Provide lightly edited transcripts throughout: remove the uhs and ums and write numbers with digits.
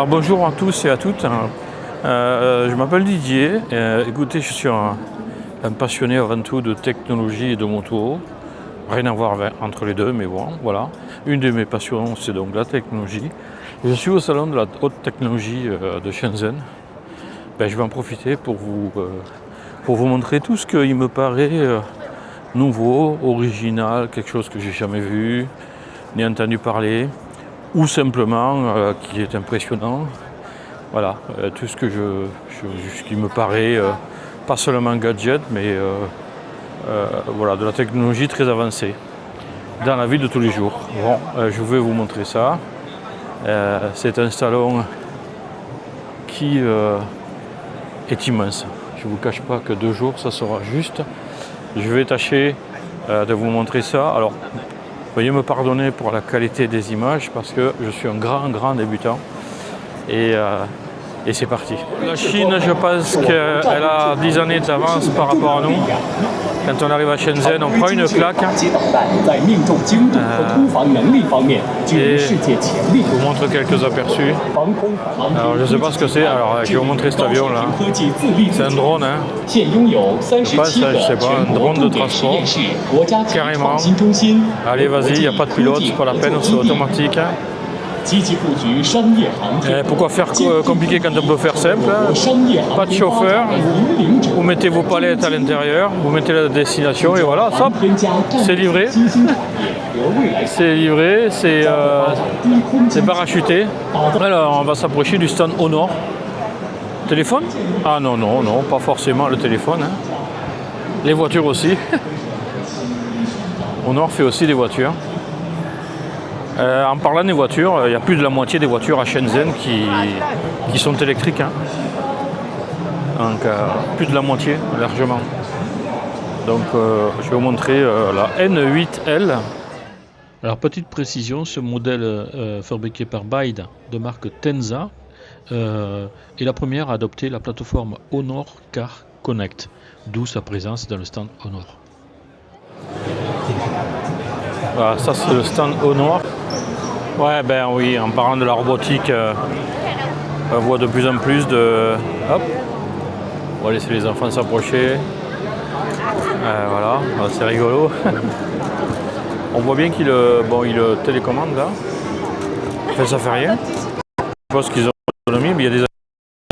Alors bonjour à tous et à toutes. Je m'appelle Didier. Écoutez, je suis un passionné avant tout de technologie et de moto. Rien à voir entre les deux, mais bon, voilà. Une de mes passions, c'est donc la technologie. Je suis au salon de la haute technologie de Shenzhen. Je vais en profiter pour vous montrer tout ce qui me paraît nouveau, original, quelque chose que j'ai jamais vu, ni entendu parler, ou simplement qui est impressionnant. Voilà, tout ce qui me paraît pas seulement gadget, mais voilà, de la technologie très avancée dans la vie de tous les jours. Bon, je vais vous montrer ça. C'est un salon qui est immense. Je ne vous cache pas que 2 jours, ça sera juste. Je vais tâcher de vous montrer ça. Alors, veuillez me pardonner pour la qualité des images parce que je suis un grand débutant. Et c'est parti. La Chine, je pense qu'elle a 10 années d'avance par rapport à nous. Quand on arrive à Shenzhen, on prend une claque. Et je vous montre quelques aperçus. Alors je ne sais pas ce que c'est. Alors je vais vous montrer cet avion là. C'est un drone. Hein. Je pense, je sais pas, un drone de transport. Carrément. Allez, vas-y, il n'y a pas de pilote, c'est pas la peine, c'est automatique. Pourquoi faire compliqué quand on peut faire simple? Pas de chauffeur, vous mettez vos palettes à l'intérieur, vous mettez la destination et voilà, hop, c'est livré. C'est livré, c'est parachuté. Alors on va s'approcher du stand Honor. Téléphone? Ah non, pas forcément le téléphone. Hein. Les voitures aussi. Honor fait aussi des voitures. En parlant des voitures, il y a plus de la moitié des voitures à Shenzhen qui sont électriques. Hein. Donc plus de la moitié, largement. Donc je vais vous montrer la N8L. Alors petite précision, ce modèle fabriqué par BYD de marque Tenza est la première à adopter la plateforme Honor Car Connect, d'où sa présence dans le stand Honor. Voilà, ça c'est le stand Honor. Ouais, ben oui, en parlant de la robotique, on voit de plus en plus de... Hop, on va laisser les enfants s'approcher. Voilà, c'est rigolo. On voit bien qu'il télécommande là. Enfin, ça fait rien. Je pense qu'ils ont autonomie, mais il y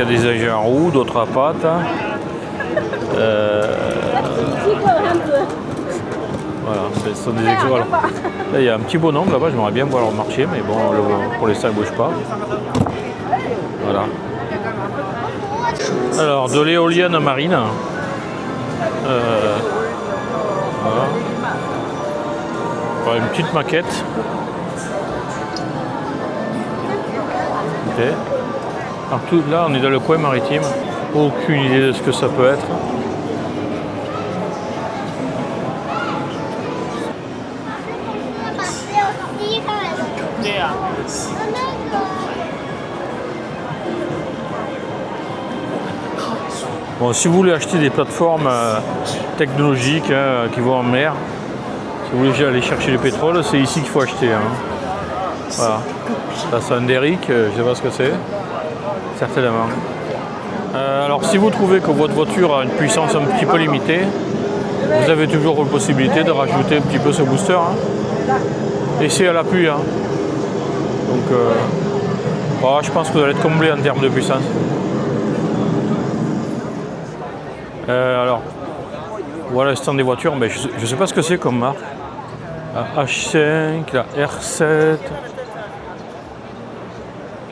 a des agents en roue, d'autres à pattes. Voilà, ce sont des exemples. Là, il y a un petit bonhomme là-bas, j'aimerais bien voir leur marcher, mais bon, pour l'instant, il ne bouge pas. Voilà. Alors, de l'éolienne marine. Voilà. Une petite maquette. Ok. Alors, là, on est dans le coin maritime. Aucune idée de ce que ça peut être. Bon, si vous voulez acheter des plateformes technologiques qui vont en mer, si vous voulez aller chercher le pétrole, c'est ici qu'il faut acheter. Hein. Voilà. Ça c'est un Derrick, je ne sais pas ce que c'est. Certainement. Alors si vous trouvez que votre voiture a une puissance un petit peu limitée, vous avez toujours la possibilité de rajouter un petit peu ce booster. Hein. Et c'est à l'appui. Hein. Donc voilà, je pense que vous allez être comblé en termes de puissance. Alors, voilà le stand des voitures, mais je ne sais pas ce que c'est comme marque. La H5, la R7,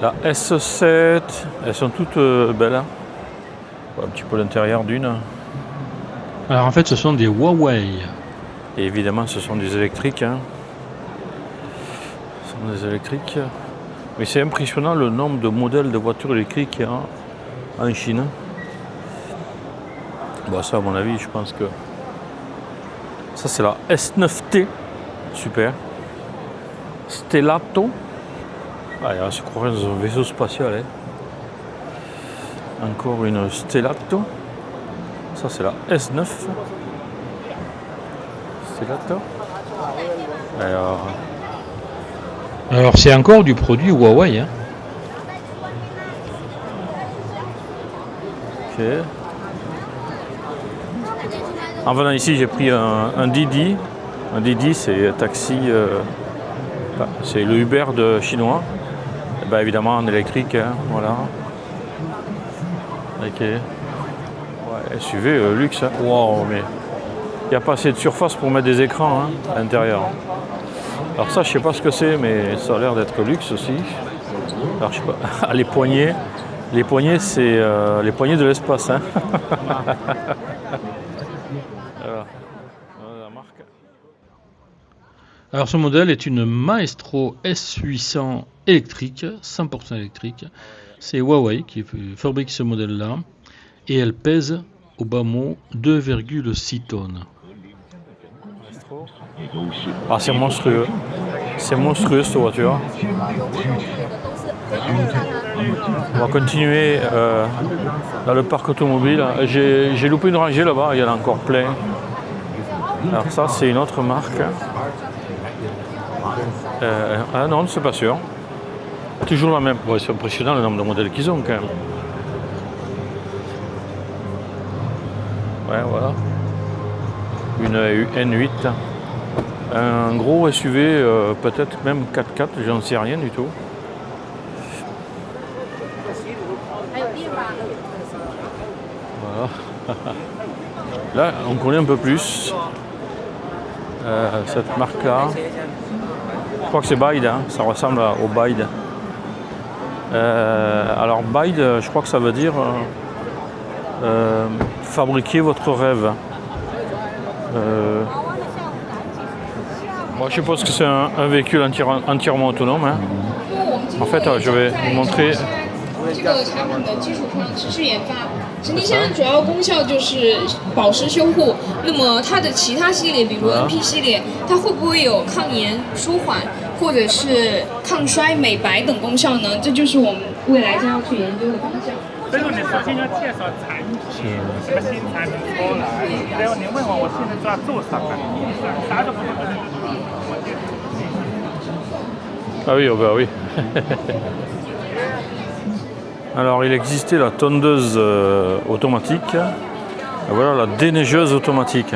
la S7, elles sont toutes belles. Hein. Un petit peu l'intérieur d'une. Alors en fait, ce sont des Huawei. Et évidemment, ce sont des électriques. Hein. Ce sont des électriques. Mais c'est impressionnant le nombre de modèles de voitures électriques qu'il y a en Chine. Bon, ça, à mon avis, je pense que... Ça, c'est la S9T. Super. Stellato. Ah, on se croirait dans un vaisseau spatial. Hein. Encore une Stellato. Ça, c'est la S9. Stellato. Alors, c'est encore du produit Huawei. Hein. Ok. En venant ici, j'ai pris un Didi. Un Didi, c'est un taxi, c'est le Uber de chinois. Et ben, évidemment en électrique, hein, voilà. Ok. Ouais, SUV luxe. Hein. Wow, mais il n'y a pas assez de surface pour mettre des écrans hein, à l'intérieur. Alors ça, je sais pas ce que c'est, mais ça a l'air d'être luxe aussi. Alors je sais pas. Les poignées, c'est les poignées de l'espace. Hein. Voilà. Voilà la marque. Alors ce modèle est une Maestro S800 électrique, 100% électrique. C'est Huawei qui fabrique ce modèle-là et elle pèse au bas mot 2,6 tonnes. Ah, c'est monstrueux. C'est monstrueux cette voiture. On va continuer dans le parc automobile. J'ai loupé une rangée là-bas, il y en a encore plein. Alors ça c'est une autre marque. Ah non, c'est pas sûr. Toujours la même. Ouais, c'est impressionnant le nombre de modèles qu'ils ont quand même. Ouais, voilà. Une N8. Un gros SUV, peut-être même 4x4, j'en sais rien du tout. Voilà. Là, on connaît un peu plus cette marque-là. Je crois que c'est Bide, hein. Ça ressemble au Bide. Alors Bide, je crois que ça veut dire fabriquer votre rêve. Moi, je suppose que c'est un véhicule entièrement autonome. Hein. En fait, je vais vous montrer. 这个产品的基础上持续研发。神经线的主要功效就是保湿修护。那么它的其他系列，比如 NP 系列，它会不会有抗炎、舒缓，或者是抗衰、美白等功效呢？这就是我们未来将要去研究的方向。所以说你首先要介绍产品，这个新产品出来，然后你问我现在在做什么，啥都不懂。 Ah oui, oh bah oui. Alors il existait la tondeuse automatique, et voilà la déneigeuse automatique.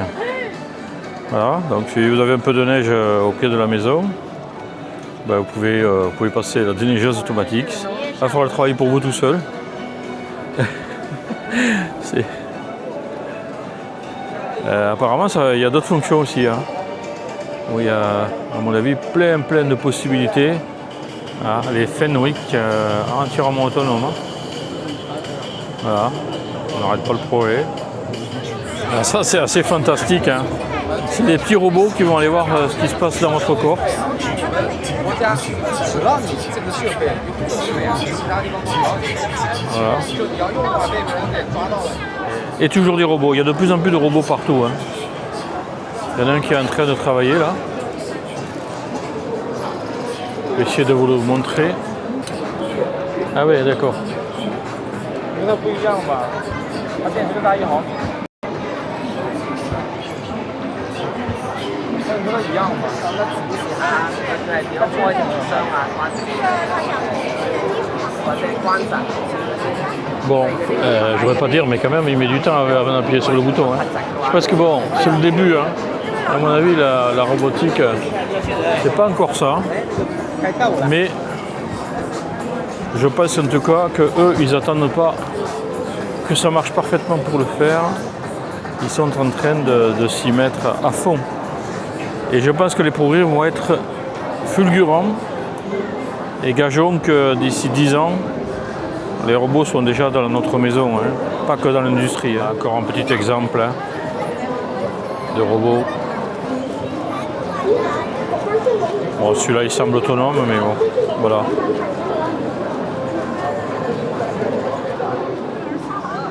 Voilà, donc si vous avez un peu de neige au pied de la maison, ben, vous pouvez passer la déneigeuse automatique. Ça fera le travail pour vous tout seul. Apparemment il y a d'autres fonctions aussi. Hein. Où il y a, à mon avis, plein de possibilités. Ah, les Fenwick entièrement autonomes. Voilà, on n'arrête pas le projet. Alors ça, c'est assez fantastique. Hein. C'est des petits robots qui vont aller voir ce qui se passe dans votre corps. Voilà. Et toujours des robots. Il y a de plus en plus de robots partout. Hein. Il y en a un qui est en train de travailler là. Je vais essayer de vous le montrer. Ah ouais, d'accord. Bon, je voudrais pas dire, mais quand même, il met du temps avant d'appuyer sur le bouton. Hein. Parce que bon, c'est le début. Hein. À mon avis, la robotique, c'est pas encore ça. Mais je pense en tout cas qu'eux, ils n'attendent pas que ça marche parfaitement pour le faire. Ils sont en train de s'y mettre à fond. Et je pense que les progrès vont être fulgurants. Et gageons que d'ici 10 ans, les robots sont déjà dans notre maison, hein. Pas que dans l'industrie. Hein. Encore un petit exemple hein, de robot. Bon, celui-là il semble autonome, mais bon, voilà.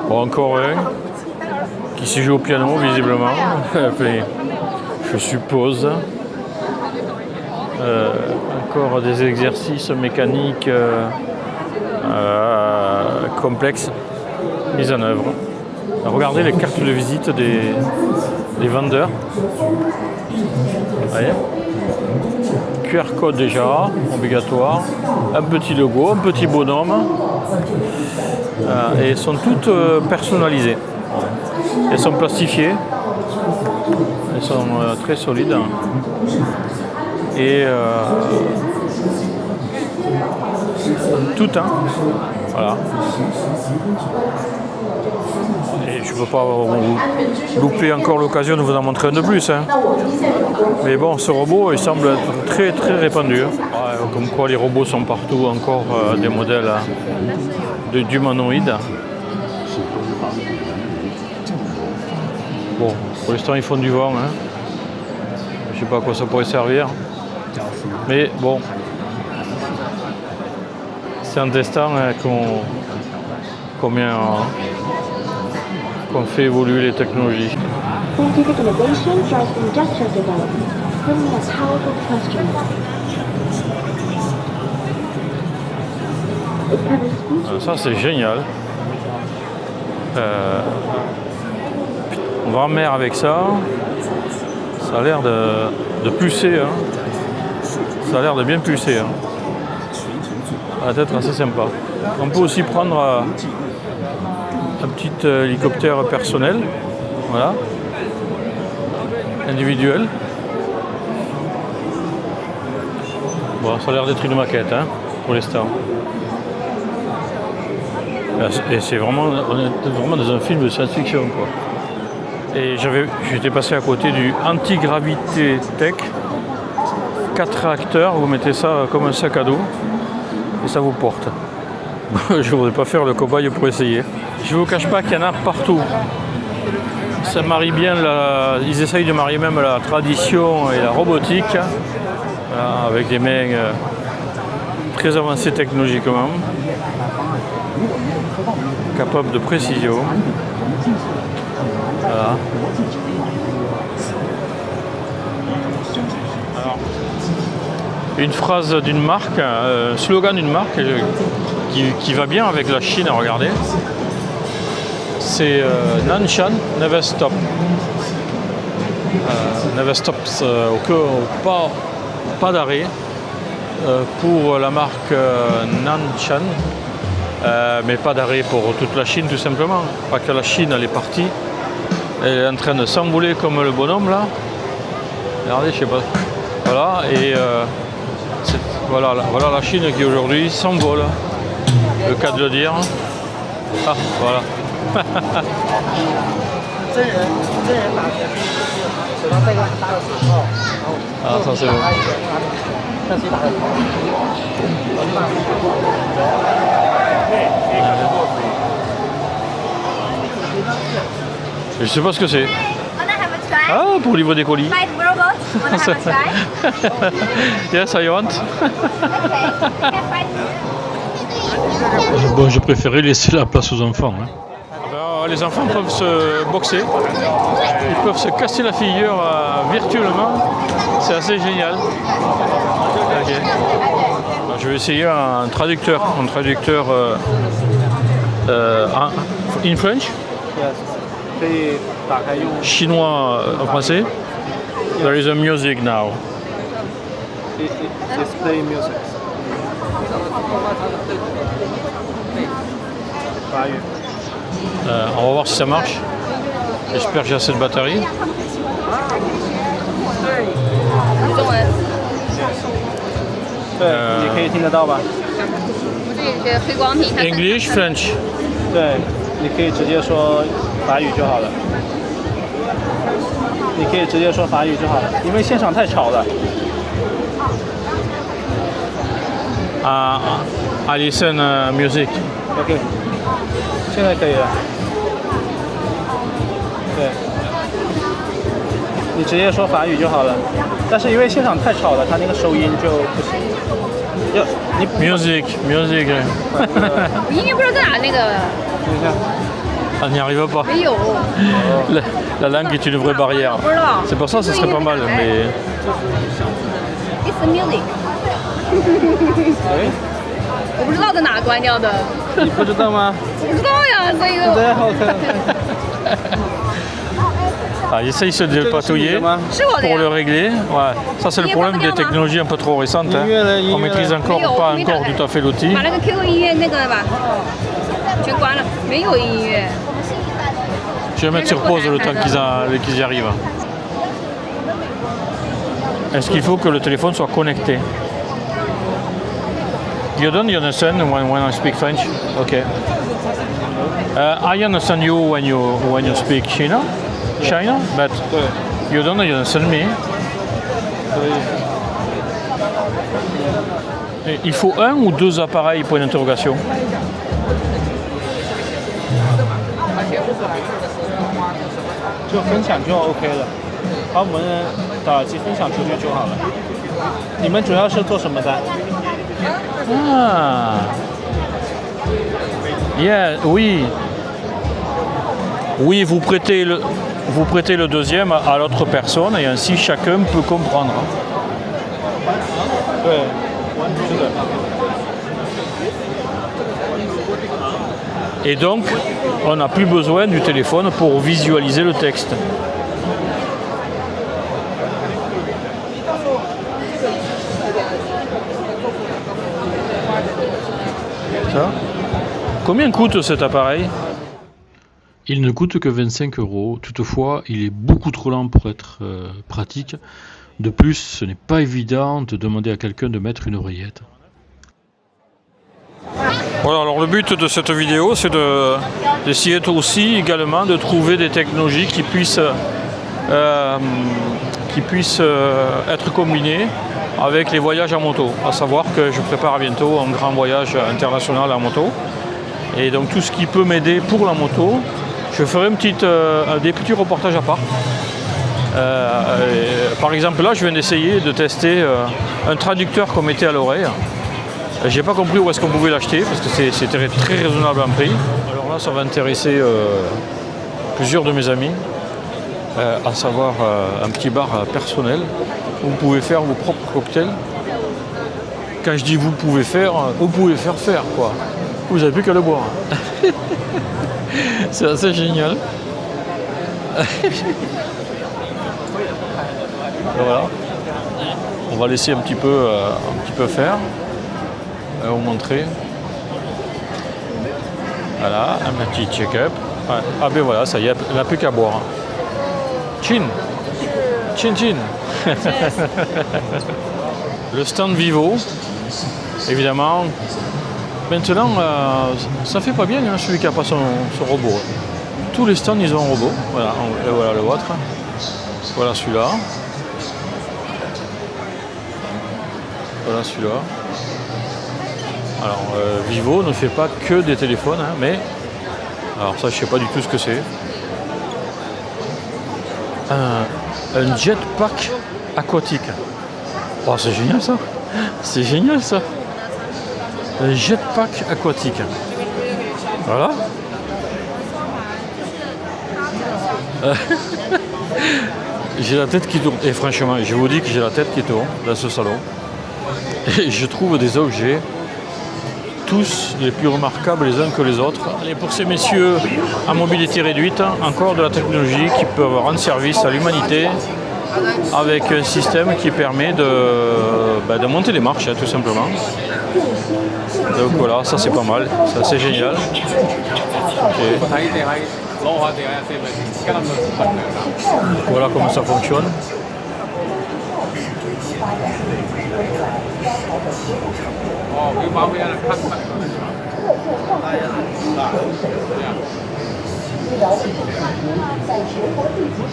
Bon, encore un qui s'y joue au piano, visiblement. Je suppose. Encore des exercices mécaniques complexes mis en œuvre. Regardez les cartes de visite des vendeurs. Vous voyez ? QR code déjà, obligatoire. Un petit logo, un petit bonhomme. Et elles sont toutes personnalisées. Elles sont plastifiées. Elles sont très solides. Et tout, hein. Voilà. Et je ne peux pas vous louper encore l'occasion de vous en montrer un de plus. Hein. Mais bon, ce robot, il semble être très très répandu. Ouais, comme quoi les robots sont partout, encore des modèles d'humanoïdes. Bon, pour l'instant ils font du vent. Hein. Je ne sais pas à quoi ça pourrait servir. Mais bon, c'est en testant qu'on fait évoluer les technologies. Scientific innovation drives industrial development, bringing us powerful questions. It covers speech Ça c'est génial. On va en mer avec ça. Ça a l'air de pulser. Hein. Ça a l'air de bien pulser. Hein. Ça va être assez sympa. On peut aussi prendre un petit hélicoptère personnel. Voilà. Individuel. Bon, ça a l'air d'être une maquette hein, pour l'instant. Et c'est vraiment, on est vraiment dans un film de science-fiction quoi. Et j'étais passé à côté du Anti-Gravité Tech. 4 réacteurs, vous mettez ça comme un sac à dos et ça vous porte. Je ne voudrais pas faire le cobaye pour essayer. Je ne vous cache pas qu'il y en a partout. Ça marie bien, ils essayent de marier même la tradition et la robotique, voilà, avec des mains très avancées technologiquement, capables de précision. Voilà. Alors, une phrase d'une marque, un slogan d'une marque qui va bien avec la Chine, regardez. C'est Nanshan, never stop. Never stop, pas d'arrêt pour la marque Nanshan, mais pas d'arrêt pour toute la Chine tout simplement. Pas que la Chine, elle est partie. Elle est en train de s'envoler comme le bonhomme là. Regardez, je sais pas. Voilà, et voilà la Chine qui aujourd'hui s'envole. Le cas de le dire. Ah, voilà. Ah, ça c'est bon. Je sais pas ce que c'est. Ah, pour livrer des colis. Yes, I want. Bon, je préférais laisser la place aux enfants. Hein. Alors, les enfants peuvent se boxer, ils peuvent se casser la figure virtuellement. C'est assez génial. Okay. Alors, je vais essayer un traducteur in French. Chinois en français. There is a music now. It's play music. On va voir si ça marche. J'espère que j'ai assez de batterie. English, French. 对，你可以直接说法语就好了。你可以直接说法语就好了，因为现场太吵了。I listen music. OK， 现在可以了。对，你直接说法语就好了。但是因为现场太吵了，它那个收音就不行。你 Music. 我音乐不知道在哪那个。等一下。 On n'y arrive pas. 没有。La langue est une vraie barrière. C'est pour ça que ce serait pas mal, mais. It's the music. 我不知道在哪关掉的。你不知道吗？我不知道呀，所以。对，好看。Ah, il essaye de le patouiller pour le régler. Ouais. Ça, c'est le problème des technologies un peu trop récentes. Hein. On maîtrise encore pas encore tout à fait l'outil. 把那个 QQ 音乐那个吧，全关了，没有音乐。 Je vais mettre sur pause le temps qu'ils y arrivent. Est-ce qu'il faut que le téléphone soit connecté? You don't understand when I speak French? Okay. I understand you when you speak China, but you don't understand me. Il faut un ou deux appareils pour une interrogation? 就分享就 OK 了，把我们的耳机分享出去就好了。你们主要是做什么的？ Ah. Yeah, oui. Oui, vous prêtez le deuxième à l'autre personne et ainsi chacun peut comprendre. 对，是的。 Et donc, on n'a plus besoin du téléphone pour visualiser le texte. Ça. Combien coûte cet appareil? Il ne coûte que 25 €. Toutefois, il est beaucoup trop lent pour être pratique. De plus, ce n'est pas évident de demander à quelqu'un de mettre une oreillette. Voilà, alors le but de cette vidéo, c'est d'essayer aussi également de trouver des technologies qui puissent être combinées avec les voyages en moto. À savoir que je prépare bientôt un grand voyage international en moto. Et donc tout ce qui peut m'aider pour la moto, je ferai des petits reportages à part. Par exemple là, je viens d'essayer de tester un traducteur qu'on mettait à l'oreille. J'ai pas compris où est-ce qu'on pouvait l'acheter parce que c'était très raisonnable en prix. Alors là, ça va intéresser plusieurs de mes amis, à savoir un petit bar personnel où vous pouvez faire vos propres cocktails. Quand je dis vous pouvez faire quoi. Vous n'avez plus qu'à le boire. C'est assez génial. Voilà. On va laisser un petit peu faire. Vous montrer. Voilà, un petit check-up. Ouais. Ah ben voilà, ça y est, il n'a plus qu'à boire. Chin. Chin chin. Le stand Vivo, évidemment. Maintenant, ça fait pas bien hein, celui qui n'a pas son robot. Tous les stands, ils ont un robot. Voilà, et voilà le vôtre. Voilà celui-là. Voilà celui-là. Alors, Vivo ne fait pas que des téléphones, hein, mais... Alors ça, je sais pas du tout ce que c'est. Un jetpack aquatique. Oh, c'est génial ça. C'est génial ça. Un jetpack aquatique. Voilà. J'ai la tête qui tourne. Et franchement, je vous dis que j'ai la tête qui tourne dans ce salon. Et je trouve des objets tous les plus remarquables les uns que les autres. Et pour ces messieurs à mobilité réduite, encore de la technologie qui peut rendre service à l'humanité avec un système qui permet de monter les marches, tout simplement. Donc voilà, ça c'est pas mal, ça c'est génial. Okay. Voilà comment ça fonctionne.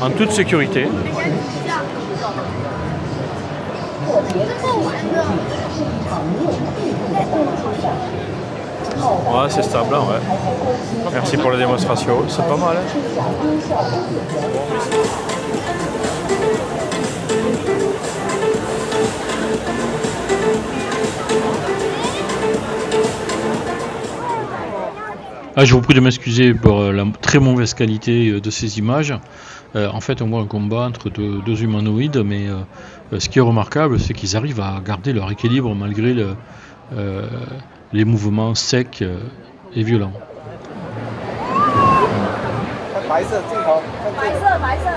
En toute sécurité. Ouais, c'est stable, hein, ouais. Merci pour la démonstration, c'est pas mal. Hein. Ah, je vous prie de m'excuser pour la très mauvaise qualité de ces images. En fait, on voit un combat entre deux humanoïdes, mais ce qui est remarquable, c'est qu'ils arrivent à garder leur équilibre malgré les mouvements secs et violents. 白色镜头，白色。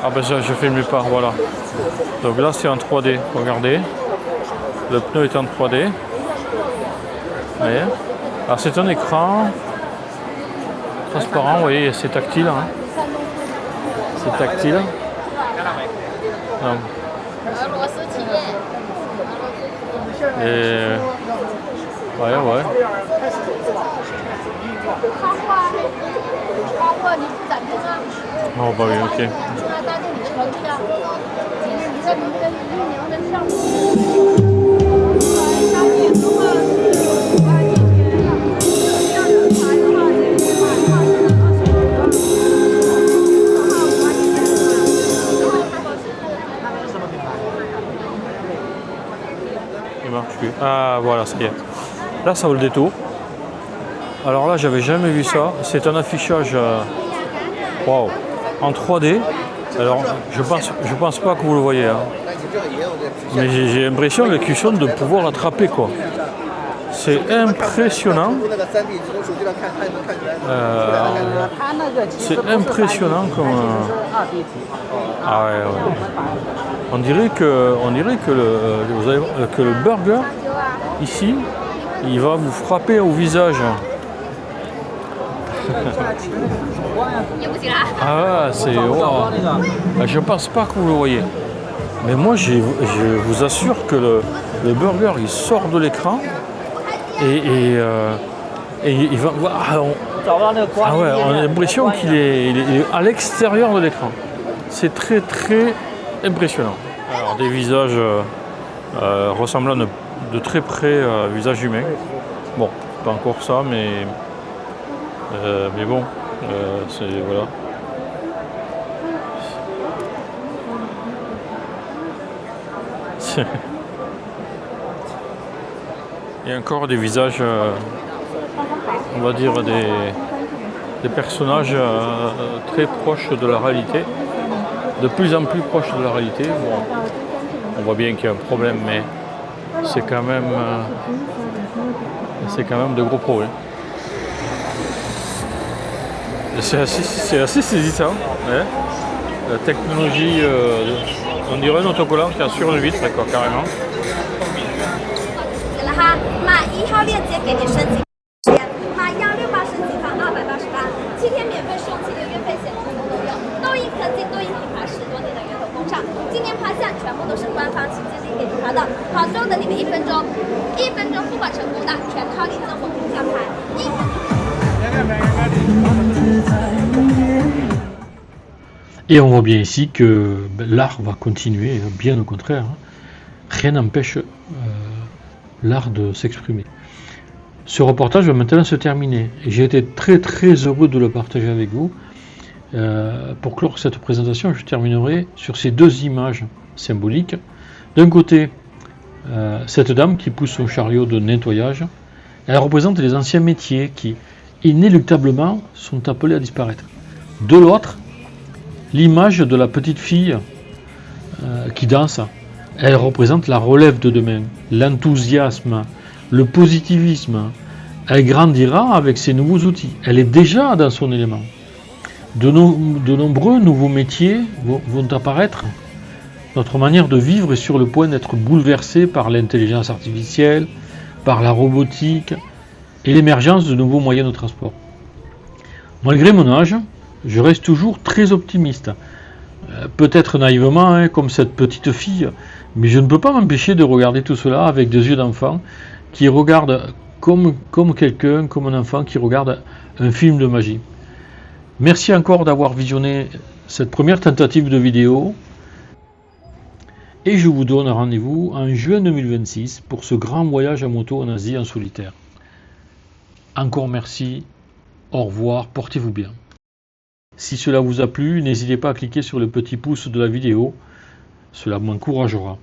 Ah ben ça, je ne filme pas, voilà. Donc là c'est en 3D, regardez. Le pneu est en 3D. Vous voyez. Alors c'est un écran transparent, vous voyez, c'est tactile. Hein. C'est tactile. Donc. Et ouais. Oh bah oui, ok. Il marche plus. Ah voilà, ça y est. Là ça vaut le détour. Alors là j'avais jamais vu ça. C'est un affichage waouh, en 3D. Alors je pense pas que vous le voyez. Hein. Mais j'ai l'impression avec Q-Son de pouvoir l'attraper quoi. C'est impressionnant. C'est impressionnant comme. Ah ouais. On dirait que le burger ici, il va vous frapper au visage. Ah ouais, c'est wow. Je pense pas que vous le voyez. Mais moi je vous assure que le burger il sort de l'écran et il va. Ah ouais, on a l'impression qu'il est à l'extérieur de l'écran. C'est très très impressionnant. Alors des visages ressemblant de très près à un visage humain. Bon, pas encore ça, mais bon, c'est voilà. Il y a encore des visages, on va dire des personnages très proches de la réalité, de plus en plus proches de la réalité. Bon, on voit bien qu'il y a un problème, mais c'est quand même de gros problèmes. C'est assez saisissant. Ouais. La technologie, on dirait un autocollant qui assure le vitre, d'accord, carrément. 买1号链接给你升级，买168升级房288，7天免费试用期6月费险通通都有。豆印科技，豆印品牌10多年的源头工厂，今年趴下全部都是官方旗舰店给你发的，好之后等你们1分钟付款成功的，全靠你赠我平价牌。Et on voit bien ici que l'art va continuer, bien au contraire. Hein. Rien n'empêche l'art de s'exprimer. Ce reportage va maintenant se terminer. Et j'ai été très très heureux de le partager avec vous. Pour clore cette présentation, je terminerai sur ces deux images symboliques. D'un côté, cette dame qui pousse son chariot de nettoyage, elle représente les anciens métiers qui, inéluctablement, sont appelés à disparaître. De l'autre, l'image de la petite fille qui danse, elle représente la relève de demain, l'enthousiasme, le positivisme. Elle grandira avec ses nouveaux outils. Elle est déjà dans son élément. De nombreux nouveaux métiers vont apparaître. Notre manière de vivre est sur le point d'être bouleversée par l'intelligence artificielle, par la robotique et l'émergence de nouveaux moyens de transport. Malgré mon âge, je reste toujours très optimiste. Peut-être naïvement, hein, comme cette petite fille, mais je ne peux pas m'empêcher de regarder tout cela avec des yeux d'enfant qui regarde comme un enfant qui regarde un film de magie. Merci encore d'avoir visionné cette première tentative de vidéo et je vous donne rendez-vous en juin 2026 pour ce grand voyage à moto en Asie en solitaire. Encore merci, au revoir, portez-vous bien. Si cela vous a plu, n'hésitez pas à cliquer sur le petit pouce de la vidéo, cela m'encouragera.